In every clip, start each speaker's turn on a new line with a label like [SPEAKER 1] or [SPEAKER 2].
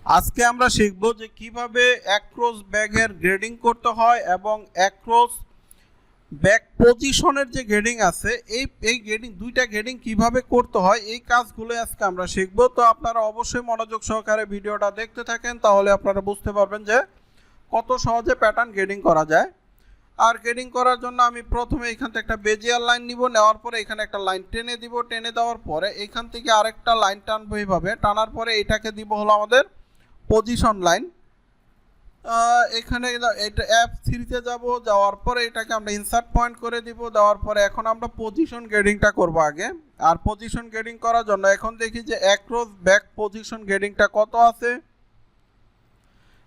[SPEAKER 1] আজকে আমরা শিখব যে কিভাবে অ্যাক্রস ব্যাগের গ্রেডিং করতে হয় এবং অ্যাক্রস ব্যাগ পজিশনের যে গ্রেডিং আছে এই গ্রেডিং দুইটা গ্রেডিং কিভাবে করতে হয় এই কাজগুলো আজকে আমরা শিখব। তো আপনারা অবশ্যই মনোযোগ সহকারে ভিডিওটা দেখতে থাকেন, তাহলে আপনারা বুঝতে পারবেন যে কত সহজে প্যাটার্ন গ্রেডিং করা যায়। আর গ্রেডিং করার জন্য আমি প্রথমে এখান থেকে একটা বেজিয়ার লাইন নিব, নেওয়ার পরে এখানে একটা লাইন টেনে দিব, টেনে দেওয়ার পরে এখান থেকে আরেকটা লাইন টানবো এইভাবে, টানার পরে এটাকে দিব হলো আমাদের পজিশন লাইন। এখানে এটা F3-তে যাব, যাওয়ার পরে এটাকে আমরা ইনসার্ট পয়েন্ট করে দিব, দেওয়ার পরে এখন আমরা পজিশন গ্রেডিংটা করব আগে। আর পজিশন গ্রেডিং করার জন্য এখন দেখি যে অ্যাক্রস ব্যাক পজিশন গ্রেডিংটা কত আছে।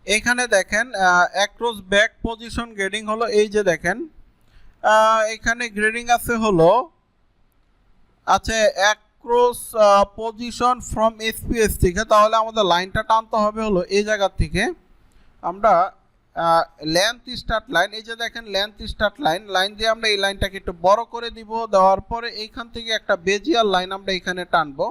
[SPEAKER 1] এখানে দেখেন অ্যাক্রস ব্যাক পজিশন গ্রেডিং হলো এই যে দেখেন এখানে গ্রেডিং আছে হলো আচ্ছা অ্যাক্রস পজিশন ফ্রম এসপিএস থেকে। তাহলে আমাদের লাইনটা টানতে হবে হলো এই জায়গা থেকে, আমরা লেন্থ স্টার্ট লাইন, এই যে দেখেন লেন্থ স্টার্ট লাইন দিয়ে আমরা এই লাইনটাকে একটু বড় করে দিব, দেওয়ার পরে এইখান থেকে একটা বেজিয়ার লাইন আমরা এখানে টানবো,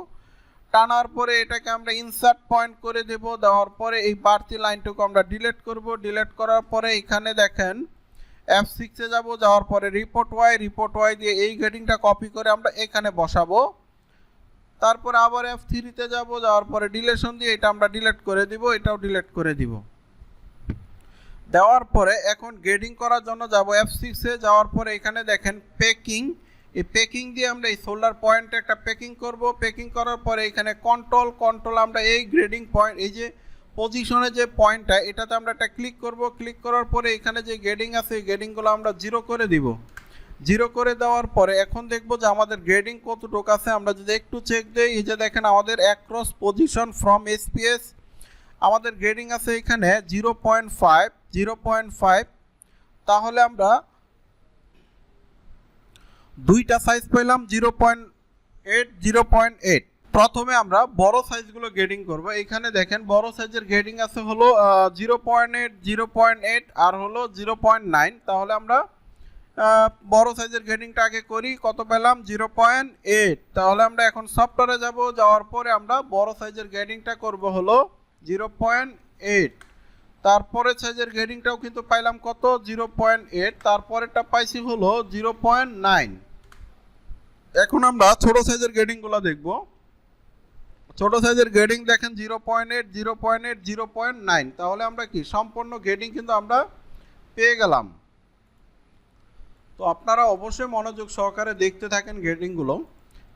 [SPEAKER 1] টানার পরে এটাকে আমরা ইনসার্ট পয়েন্ট করে দেব, দেওয়ার পরে এই বাড়তি লাইনটুকু আমরা ডিলিট করব। ডিলিট করার পরে এখানে দেখেন F6-এ যাব, যাওয়ার পরে রিপোর্ট ওয়াই দিয়ে এই গ্রেডিংটা কপি করে আমরা এখানে বসাবো। তারপরে আবার F3-তে যাব, যাওয়ার পরে ডিলেশন দিয়ে এটা আমরা ডিলিট করে দিব, এটাও ডিলিট করে দিব। দেওয়ার পরে এখন গ্রেডিং করার জন্য যাব F6-এ, যাওয়ার পরে এখানে দেখেন পেকিং, এই পেকিং দিয়ে আমরা এই শোল্ডার পয়েন্টে একটা পেকিং করব। পেকিং করার পরে এখানে কন্ট্রোল আমরা এই গ্রেডিং পয়েন্ট, এই যে পজিশনে যে পয়েন্টটা এটাতে আমরা একটা ক্লিক করব। ক্লিক করার পরে এখানে যে গ্রেডিং আছে এই গ্রেডিংগুলো আমরা 0 করে দিব। 0 করে দেওয়ার পরে এখন দেখব যে আমাদের গ্রেডিং কতটুকু আছে। আমরা যদি একটু চেক দেই, এই যে দেখেন আমাদের অ্যাক্রস পজিশন ফ্রম এসপিএস আমাদের গ্রেডিং আছে এখানে 0.5। তাহলে আমরা দুইটা সাইজ পেলাম 0.8। প্রথমে আমরা বড় সাইজগুলো গ্রেডিং করব। এখানে দেখেন বড় সাইজের গ্রেডিং আছে হলো 0.8 আর হলো 0.9। তাহলে আমরা বড় সাইজের গ্রেডিংটা আগে করি, কত পেলাম 0.8। তাহলে আমরা এখন সফটওয়্যারে যাব, যাওয়ার পরে আমরা বড় সাইজের গ্রেডিংটা করব হলো 0.8। তারপরে সাইজের গ্রেডিংটাও কিন্তু পাইলাম কত 0.8, তারপরেরটা পাইছি হলো 0.9। এখন আমরা ছোট সাইজের গ্রেডিংগুলো দেখব। ছোট সাইজের গ্রেডিং দেখেন 0.8, 0.9। তাহলে আমরা কি সম্পূর্ণ গ্রেডিং কিন্তু আমরা পেয়ে গেলাম। তো আপনারা অবশ্যই মনোযোগ সহকারে দেখতে থাকেন গ্রেডিংগুলো।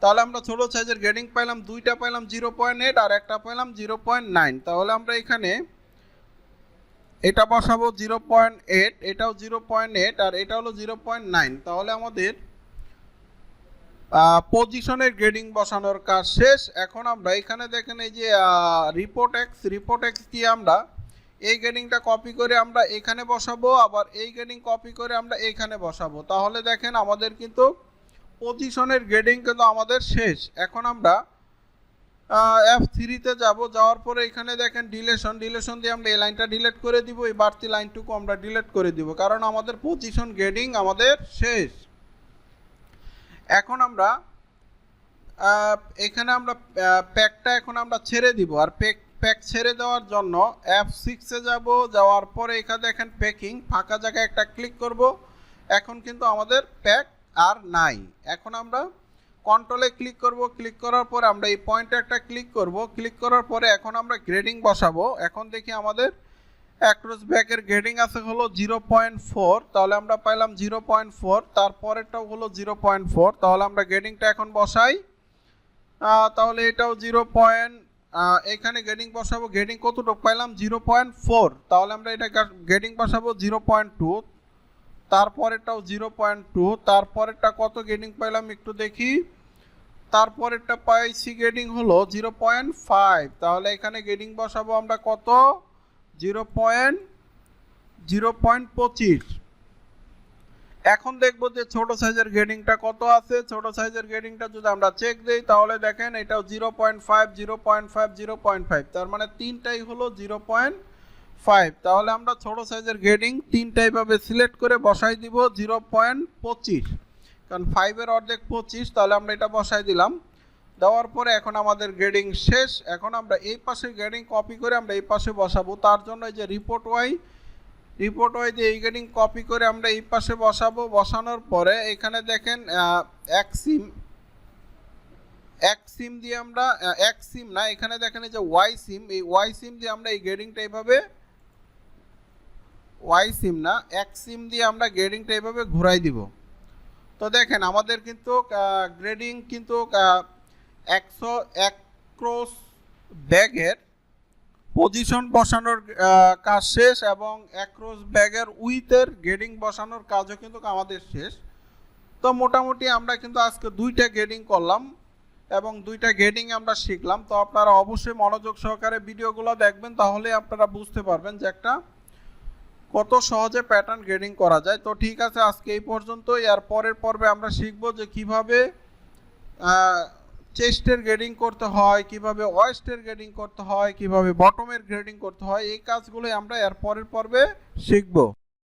[SPEAKER 1] তাহলে আমরা ছোট সাইজের গ্রেডিং পাইলাম, দুইটা পাইলাম 0.8 আর একটা পাইলাম 0.9। তাহলে আমরা এখানে এটা বসাবো 0.8, এটাও 0.8 আর এটা হলো 0.9। তাহলে আমাদের পজিশনের গ্রেডিং বসানোর কাজ শেষ। এখন আমরা এখানে দেখেন এই যে রিপোর্ট এক্স দিয়ে আমরা এই গ্রেডিংটা কপি করে আমরা এখানে বসাবো, আবার এই গ্রেডিং কপি করে আমরা এখানে বসাবো। তাহলে দেখেন আমাদের কিন্তু পজিশনের গ্রেডিং কিন্তু আমাদের শেষ। এখন আমরা F3-তে যাব, যাওয়ার পরে এখানে দেখেন ডিলেশন দিয়ে আমরা এই লাইনটা ডিলিট করে দিব, এই বাড়তি লাইনটুকু আমরা ডিলিট করে দিব, কারণ আমাদের পজিশন গ্রেডিং আমাদের শেষ। এখন আমরা এখানে আমরা প্যাকটা এখন আমরা ছেড়ে দিব। আর প্যাক ছেড়ে দেওয়ার জন্য F6-এ যাব, যাওয়ার পরে এখানে দেখেন পেকিং, ফাঁকা জায়গায় একটা ক্লিক করব। এখন কিন্তু আমাদের প্যাক আর নাই। এখন আমরা কন্ট্রোলে ক্লিক করব, ক্লিক করার পরে আমরা এই পয়েন্টে একটা ক্লিক করব। ক্লিক করার পরে এখন আমরা গ্রেডিং বসাবো। এখন দেখি আমাদের অ্যাক্রস ব্যাকের গ্রেডিং আছে হলো 0.4। তাহলে আমরা পাইলাম 0.4, তারপরেরটাও হলো 0.4। তাহলে আমরা গ্রেডিংটা এখন বসাই। তাহলে এটাও এখানে গ্রেডিং বসাবো। গ্রেডিং কতটুকু পাইলাম 0.4। তাহলে আমরা এটা গ্রেডিং বসাবো 0.2, তারপরেরটাও 0.2, তারপরেরটা কত গ্রেডিং পাইলাম একটু দেখি। তারপরেরটা পাইছি গ্রেডিং হলো 0.5। তাহলে এখানে গ্রেডিং বসাবো আমরা কত 0.25। এখন দেখবো যে ছোট সাইজের গ্রেডিংটা কত আছে। ছোট সাইজের গ্রেডিংটা যদি আমরা চেক দেই, তাহলে দেখেন এটাও 0.5। তার মানে তিনটাই হলো 0.5। তাহলে আমরা ছোট সাইজের গ্রেডিং তিনটাই ভাবে সিলেক্ট করে বসাই দিব 0.25, কারণ 5-এর অর্ধেক 25। তাহলে আমরা এটা বসাই দিলাম। দেওয়ার পরে এখন আমাদের গ্রেডিং শেষ। এখন আমরা এই পাশে গ্রেডিং কপি করে আমরা এই পাশে বসাবো। তার জন্য এই যে রিপোর্ট ওয়াই দিয়ে এই গ্রেডিং কপি করে আমরা এই পাশে বসাবো। বসানোর পরে এখানে দেখেন এক সিম দিয়ে আমরা এক সিম না, এখানে দেখেন এই যে ওয়াই সিম, এই ওয়াই সিম দিয়ে আমরা এই গ্রেডিংটা এইভাবে ওয়াই সিম না এক সিম দিয়ে আমরা গ্রেডিংটা এইভাবে ঘুরাই দিব। তো দেখেন আমাদের কিন্তু গ্রেডিং কিন্তু 101 ক্রস ব্যাগের পজিশন বসানোর কাজ শেষ এবং 1 ক্রস ব্যাগের উইথের গ্রেডিং বসানোর কাজও কিন্তু আমাদের শেষ। তো মোটামুটি আমরা কিন্তু আজকে 2টা গ্রেডিং করলাম এবং 2টা গ্রেডিং আমরা শিখলাম। তো আপনারা অবশ্যই মনোযোগ সহকারে ভিডিওগুলো দেখবেন, তাহলে আপনারা বুঝতে পারবেন যে একটা কত সহজে প্যাটার্ন গ্রেডিং করা যায়। তো ঠিক আছে, আজকে এই পর্যন্তই। আর পরের পর্বে আমরা শিখব যে কিভাবে চেস্টের গ্রেডিং করতে হয়, কিভাবে ওয়েস্টের গ্রেডিং করতে হয়, কিভাবে বটমের গ্রেডিং করতে হয়। এই কাজগুলোই আমরা এর পরের পর্বে শিখব।